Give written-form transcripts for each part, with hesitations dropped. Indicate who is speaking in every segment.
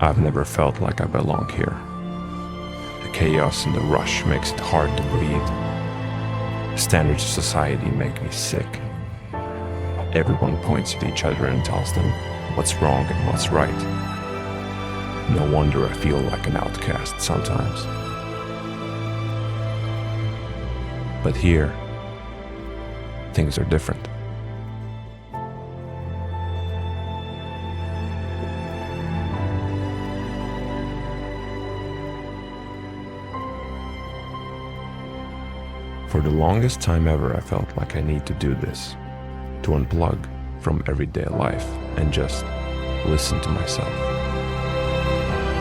Speaker 1: I've never felt like I belong here. The chaos and the rush makes it hard to breathe. Standards of society make me sick. Everyone points at each other and tells them what's wrong and what's right. No wonder I feel like an outcast sometimes. But here, things are different. For the longest time ever, I felt like I need to do this, to unplug from everyday life and just listen to myself,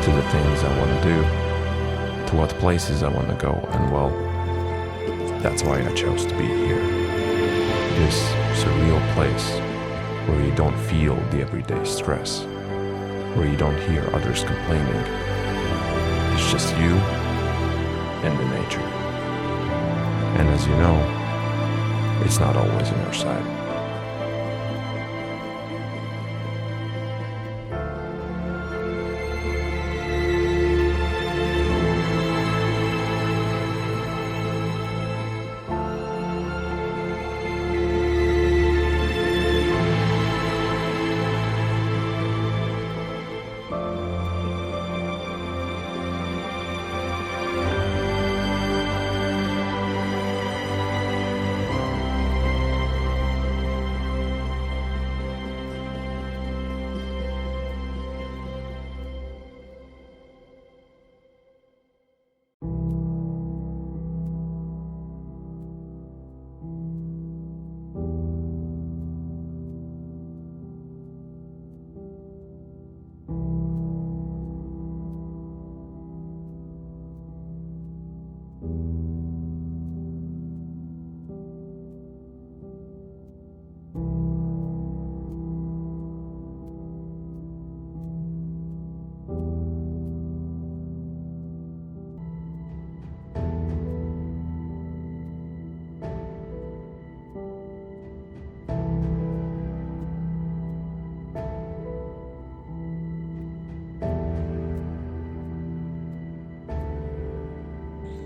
Speaker 1: to the things I want to do, to what places I want to go, and well, that's why I chose to be here. This surreal place where you don't feel the everyday stress, where you don't hear others complaining. It's just you and the nature. And as you know, it's not always on your side.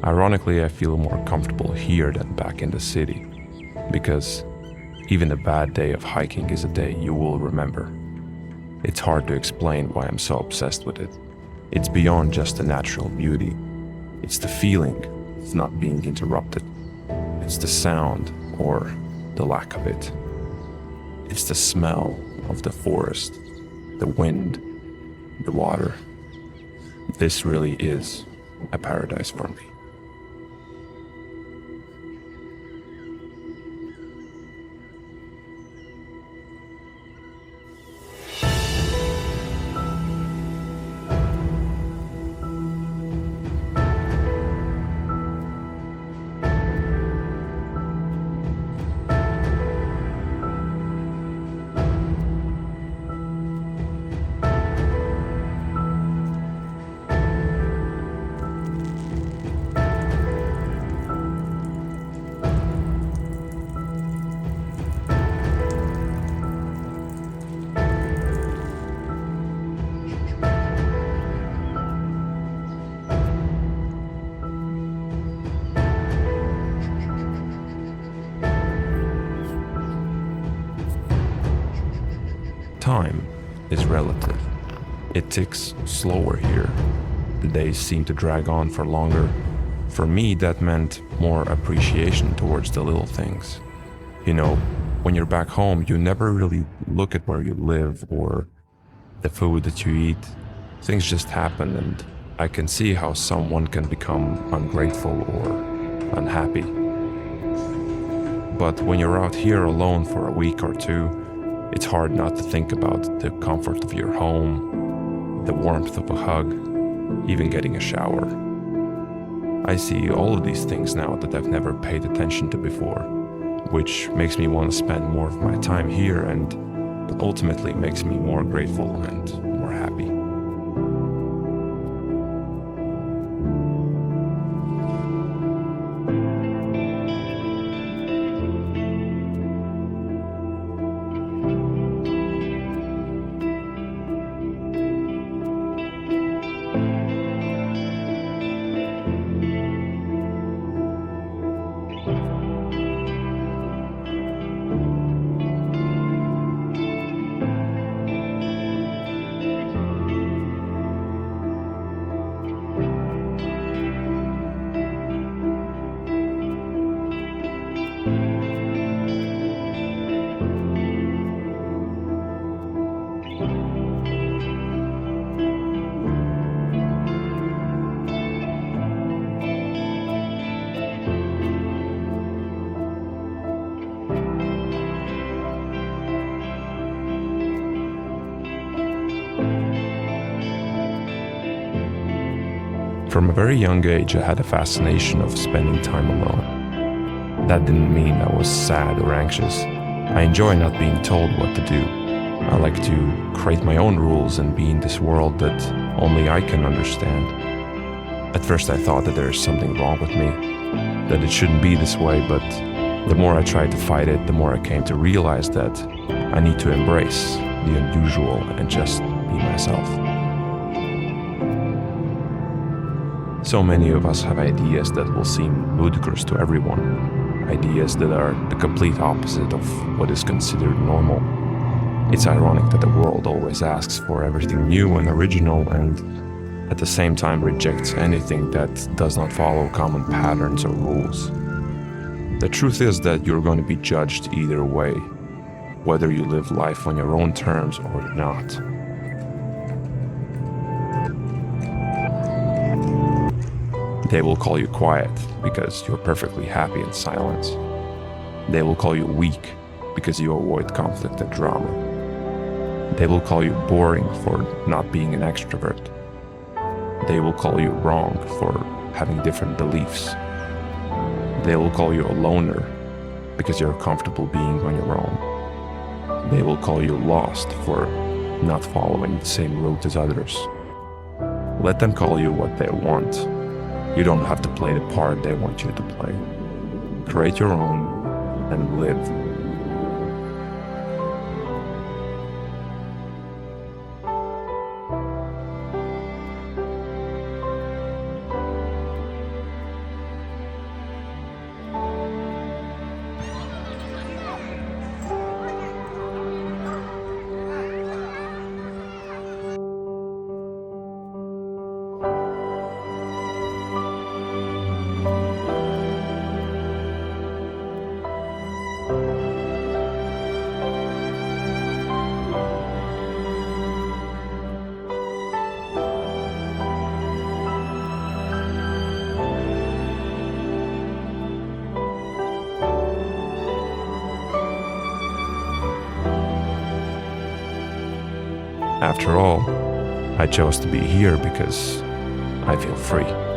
Speaker 1: Ironically, I feel more comfortable here than back in the city, because even a bad day of hiking is a day you will remember. It's hard to explain why I'm so obsessed with it. It's beyond just the natural beauty. It's the feeling of not being interrupted. It's the sound, or the lack of it. It's the smell of the forest, the wind, the water. This really is a paradise for me. Time is relative. It ticks slower here. The days seem to drag on for longer. For me, that meant more appreciation towards the little things. You know, when you're back home, you never really look at where you live or the food that you eat. Things just happen, and I can see how someone can become ungrateful or unhappy. But when you're out here alone for a week or two, it's hard not to think about the comfort of your home, the warmth of a hug, even getting a shower. I see all of these things now that I've never paid attention to before, which makes me want to spend more of my time here and ultimately makes me more grateful and more happy. From a very young age, I had a fascination of spending time alone. That didn't mean I was sad or anxious. I enjoy not being told what to do. I like to create my own rules and be in this world that only I can understand. At first I thought that there's something wrong with me, that it shouldn't be this way, but the more I tried to fight it, the more I came to realize that I need to embrace the unusual and just be myself. So many of us have ideas that will seem ludicrous to everyone, ideas that are the complete opposite of what is considered normal. It's ironic that the world always asks for everything new and original and at the same time rejects anything that does not follow common patterns or rules. The truth is that you're going to be judged either way, whether you live life on your own terms or not. They will call you quiet because you're perfectly happy in silence. They will call you weak because you avoid conflict and drama. They will call you boring for not being an extrovert. They will call you wrong for having different beliefs. They will call you a loner because you're comfortable being on your own. They will call you lost for not following the same route as others. Let them call you what they want. You don't have to play the part they want you to play. Create your own and live. After all, I chose to be here because I feel free.